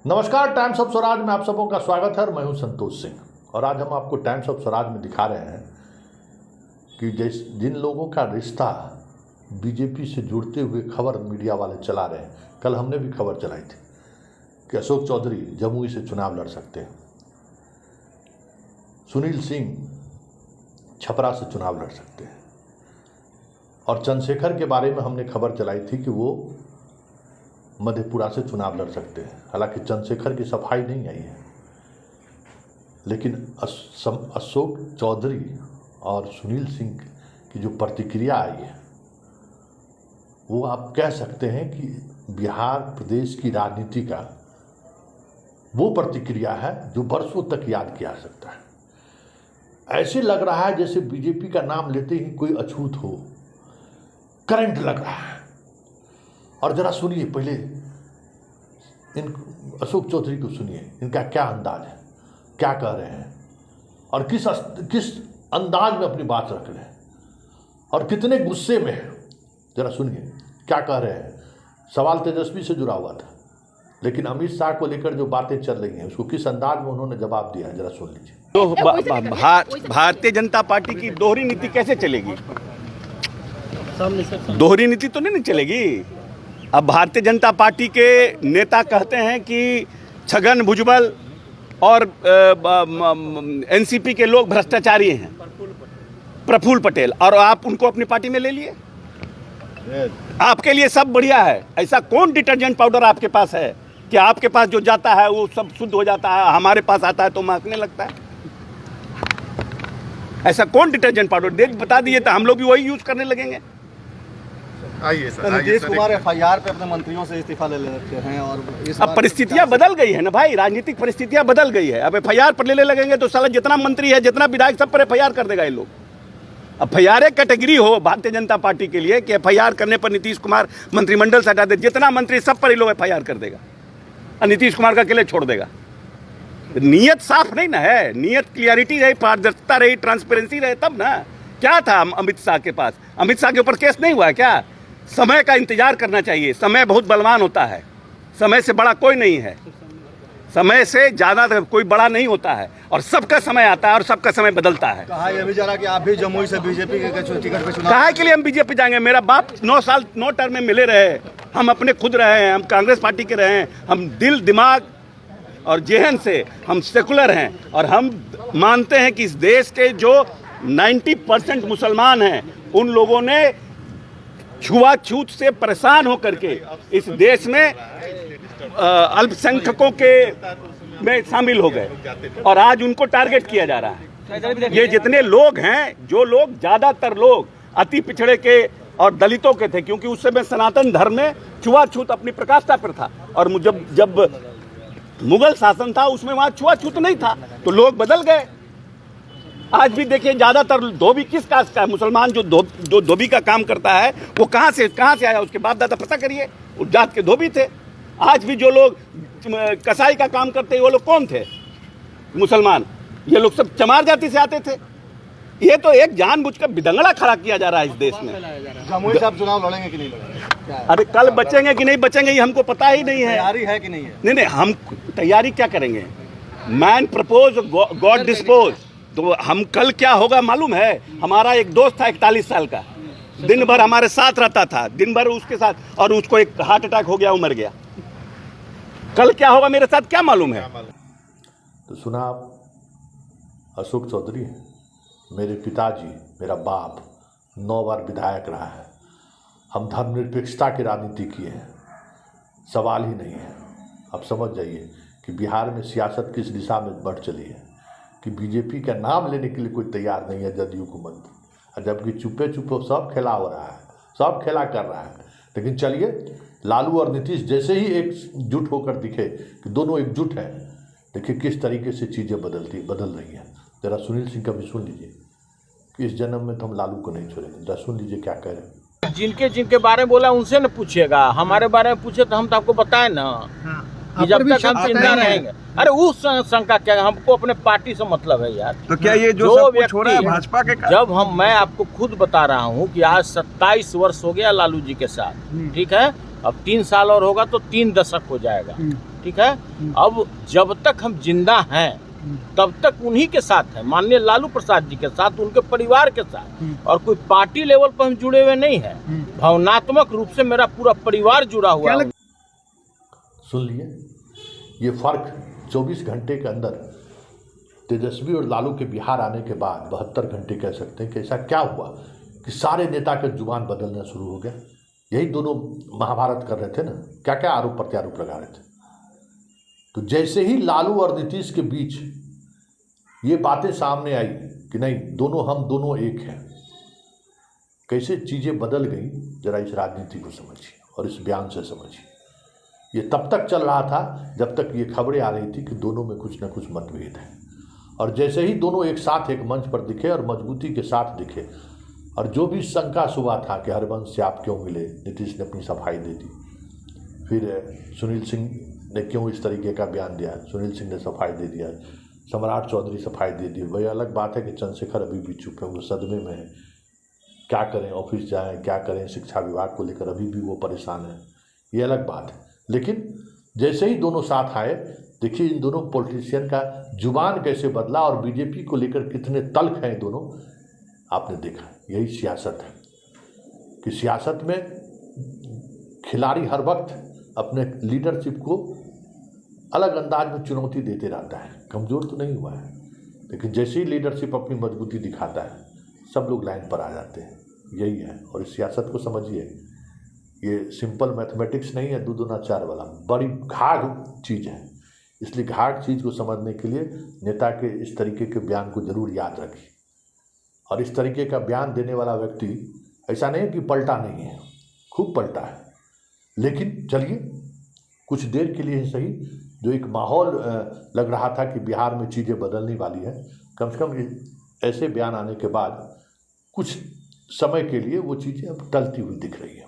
नमस्कार, times of Swaraj में आप सबों का स्वागत है। मैं हूं संतोष सिंह और आज हम आपको टाइम्स ऑफ स्वराज में दिखा रहे हैं कि जिन लोगों का रिश्ता बीजेपी से जुड़ते हुए खबर मीडिया वाले चला रहे हैं। कल हमने भी खबर चलाई थी कि अशोक चौधरी जमुई से चुनाव लड़ सकते हैं, सुनील सिंह छपरा से चुनाव लड़ सकते हैं और चंद्रशेखर के बारे में हमने खबर चलाई थी कि वो मधेपुरा से चुनाव लड़ सकते हैं। हालांकि चंद्रशेखर की सफाई नहीं आई है, लेकिन अशोक चौधरी और सुनील सिंह की जो प्रतिक्रिया आई है वो आप कह सकते हैं कि बिहार प्रदेश की राजनीति का वो प्रतिक्रिया है जो वर्षों तक याद किया जा सकता है। ऐसे लग रहा है जैसे बीजेपी का नाम लेते ही कोई अछूत हो, करंट लग रहा है। और जरा सुनिए, पहले इन अशोक चौधरी को सुनिए, इनका क्या अंदाज है, क्या कह रहे हैं और किस अंदाज में अपनी बात रख रहे हैं और कितने गुस्से में है। जरा सुनिए क्या कह रहे हैं। सवाल तेजस्वी से जुड़ा हुआ था, लेकिन अमित शाह को लेकर जो बातें चल रही हैं उसको किस अंदाज में उन्होंने जवाब दिया है, जरा सुन लीजिए। तो भारतीय जनता पार्टी की दोहरी नीति कैसे चलेगी? दोहरी नीति तो नहीं चलेगी। अब भारतीय जनता पार्टी के नेता कहते हैं कि छगन भुजबल और एनसीपी के लोग भ्रष्टाचारी हैं, प्रफुल्ल पटेल, और आप उनको अपनी पार्टी में ले लिए। आपके लिए सब बढ़िया है। ऐसा कौन डिटर्जेंट पाउडर आपके पास है कि आपके पास जो जाता है वो सब शुद्ध हो जाता है, हमारे पास आता है तो महकने लगता है? ऐसा कौन डिटर्जेंट पाउडर बता दिए तो हम लोग भी वही यूज करने लगेंगे। आइए सर, नीतीश कुमार एफआईआर पे अपने मंत्रियों से इस्तीफा ले लेते हैं और अब परिस्थितियां बदल गई है ना भाई, राजनीतिक परिस्थितियां बदल गई है। अब एफआईआर पर लेने लगेंगे तो साला जितना मंत्री है, जितना विधायक, सब पर एफआईआर कर देगा ये लोग। एफआईआर एक कैटेगरी हो भारतीय जनता पार्टी के लिए कि एफआईआर करने पर नीतीश कुमार मंत्रिमंडल से हटा दे, जितना मंत्री सब पर ये लोग एफआईआर कर देगा और नीतीश कुमार का अकेले छोड़ देगा। नीयत साफ नहीं ना है, नीयत क्लियरिटी रही, पारदर्शिता रही, ट्रांसपेरेंसी रहे तब ना। क्या था अमित शाह के पास? अमित शाह के ऊपर केस नहीं हुआ क्या? समय का इंतजार करना चाहिए। समय बहुत बलवान होता है, समय से बड़ा कोई नहीं है, समय से ज़्यादा कोई बड़ा नहीं होता है और सबका समय आता है और सबका समय बदलता है। कहा यह भी जा रहा कि आप भी जमुई से बीजेपी के टिकट पे चुनाव। काहे के लिए हम बीजेपी जाएंगे? मेरा बाप 9 साल 9 टर्म में मिले रहे, हम अपने खुद रहे हैं, हम कांग्रेस पार्टी के रहे हैं, हम दिल दिमाग और जेहन से हम सेकुलर हैं और हम मानते हैं कि इस देश के जो 90% मुसलमान हैं उन लोगों ने छुआछूत से परेशान होकर के इस देश में अल्पसंख्यकों के में शामिल हो गए और आज उनको टारगेट किया जा रहा है। ये जितने लोग हैं, जो लोग ज़्यादातर लोग अति पिछड़े के और दलितों के थे, क्योंकि उस समय सनातन धर्म में छुआछूत अपनी प्रकाष्ठा पर था और जब मुगल शासन था उसमें वहाँ छुआछूत नहीं था, तो लोग बदल गए। आज भी देखिए ज़्यादातर धोबी किस कास्ट का है? मुसलमान जो धोबी का काम करता है वो कहाँ से आया, उसके बाप दादा पता करिए, उस जात के धोबी थे। आज भी जो लोग कसाई का काम करते हैं वो लोग कौन थे? मुसलमान। ये लोग सब चमार जाति से आते थे। ये तो एक जानबूझकर बिदंगड़ा खड़ा किया जा रहा है इस देश में। जमुई से आप चुनाव लड़ेंगे कि नहीं लड़ेंगे? अरे कल बचेंगे कि नहीं बचेंगे ये हमको पता ही नहीं है। तैयारी है कि नहीं है? नहीं, हम तैयारी क्या करेंगे? Man propose God dispose. तो हम कल क्या होगा मालूम है? हमारा एक दोस्त था 41 साल का, दिन भर हमारे साथ रहता था, दिन भर उसके साथ, और उसको एक हार्ट अटैक हो गया, वो मर गया। कल क्या होगा मेरे साथ क्या मालूम है? तो सुना आप, अशोक चौधरी हैं, मेरे पिताजी, मेरा बाप 9 बार विधायक रहा है, हम धर्मनिरपेक्षता की राजनीति किए हैं, सवाल ही नहीं है। आप समझ जाइए कि बिहार में सियासत किस दिशा में बढ़ चली है कि बीजेपी का नाम लेने के लिए कोई तैयार नहीं है, जदयू को मत, और जबकि चुपे चुपे सब खेला हो रहा है, सब खेला कर रहा है। लेकिन चलिए, लालू और नीतीश जैसे ही एकजुट होकर दिखे कि दोनों एकजुट हैं, देखिए किस तरीके से चीज़ें बदल रही हैं। जरा सुनील सिंह का भी सुन लीजिए कि इस जन्म में तो हम लालू को नहीं छोड़ेंगे। जरा सुन लीजिए क्या कह रहे हैं। जिनके बारे में बोला उनसे न पूछिएगा, हमारे बारे में पूछे तो हम तो आपको बताएं ना। कि जब तक हम जिंदा रहेंगे। अरे उस शंका क्या, हमको अपने पार्टी से मतलब है यार। तो क्या ये जो सब कुछ हो रहा है भाजपा के? जब मैं आपको खुद बता रहा हूँ कि आज 27 वर्ष हो गया लालू जी के साथ, ठीक है, अब 3 साल और होगा तो 3 दशक हो जाएगा। ठीक है। अब जब तक हम जिंदा हैं तब तक उन्हीं के साथ है, माननीय लालू प्रसाद जी के साथ, उनके परिवार के साथ, और कोई पार्टी लेवल पर हम जुड़े हुए नहीं है। भावनात्मक रूप से मेरा पूरा परिवार जुड़ा हुआ है। सुन लिए, ये फर्क 24 घंटे के अंदर तेजस्वी और लालू के बिहार आने के बाद 72 घंटे कह सकते हैं कि ऐसा क्या हुआ कि सारे नेता के जुबान बदलना शुरू हो गया। यही दोनों महाभारत कर रहे थे ना, क्या क्या आरोप प्रत्यारोप लगा रहे थे। तो जैसे ही लालू और नीतीश के बीच ये बातें सामने आई कि नहीं हम दोनों एक हैं, कैसे चीज़ें बदल गई, जरा इस राजनीति को समझिए और इस बयान से समझिए। ये तब तक चल रहा था जब तक ये खबरें आ रही थी कि दोनों में कुछ न कुछ मतभेद है, और जैसे ही दोनों एक साथ एक मंच पर दिखे और मजबूती के साथ दिखे, और जो भी शंका सुबह था कि हरिवंश से आप क्यों मिले, नीतीश ने अपनी सफाई दे दी। फिर सुनील सिंह ने क्यों इस तरीके का बयान दिया, सुनील सिंह ने सफाई दे दिया। सम्राट चौधरी सफाई दे दी। वही अलग बात है कि चंद्रशेखर अभी भी चुप है, वो सदमे में है, क्या करें, ऑफिस जाएं, क्या करें, शिक्षा विभाग को लेकर अभी भी वो परेशान है, ये अलग बात है। लेकिन जैसे ही दोनों साथ आए, देखिए इन दोनों पॉलिटिशियन का जुबान कैसे बदला और बीजेपी को लेकर कितने तल्ख हैं दोनों, आपने देखा। यही सियासत है कि सियासत में खिलाड़ी हर वक्त अपने लीडरशिप को अलग अंदाज में चुनौती देते रहता है। कमज़ोर तो नहीं हुआ है, लेकिन जैसे ही लीडरशिप अपनी मजबूती दिखाता है, सब लोग लाइन पर आ जाते हैं। यही है, और इस सियासत को समझिए, ये सिंपल मैथमेटिक्स नहीं है, 2 दूना 4 वाला, बड़ी गाढ़ चीज़ है। इसलिए गाढ़ चीज़ को समझने के लिए नेता के इस तरीके के बयान को जरूर याद रखिए। और इस तरीके का बयान देने वाला व्यक्ति ऐसा नहीं है कि पलटा नहीं है, खूब पलटा है। लेकिन चलिए, कुछ देर के लिए ही सही, जो एक माहौल लग रहा था कि बिहार में चीज़ें बदलने वाली है, कम से कम ऐसे बयान आने के बाद कुछ समय के लिए वो चीज़ें अब टलती हुई दिख रही है।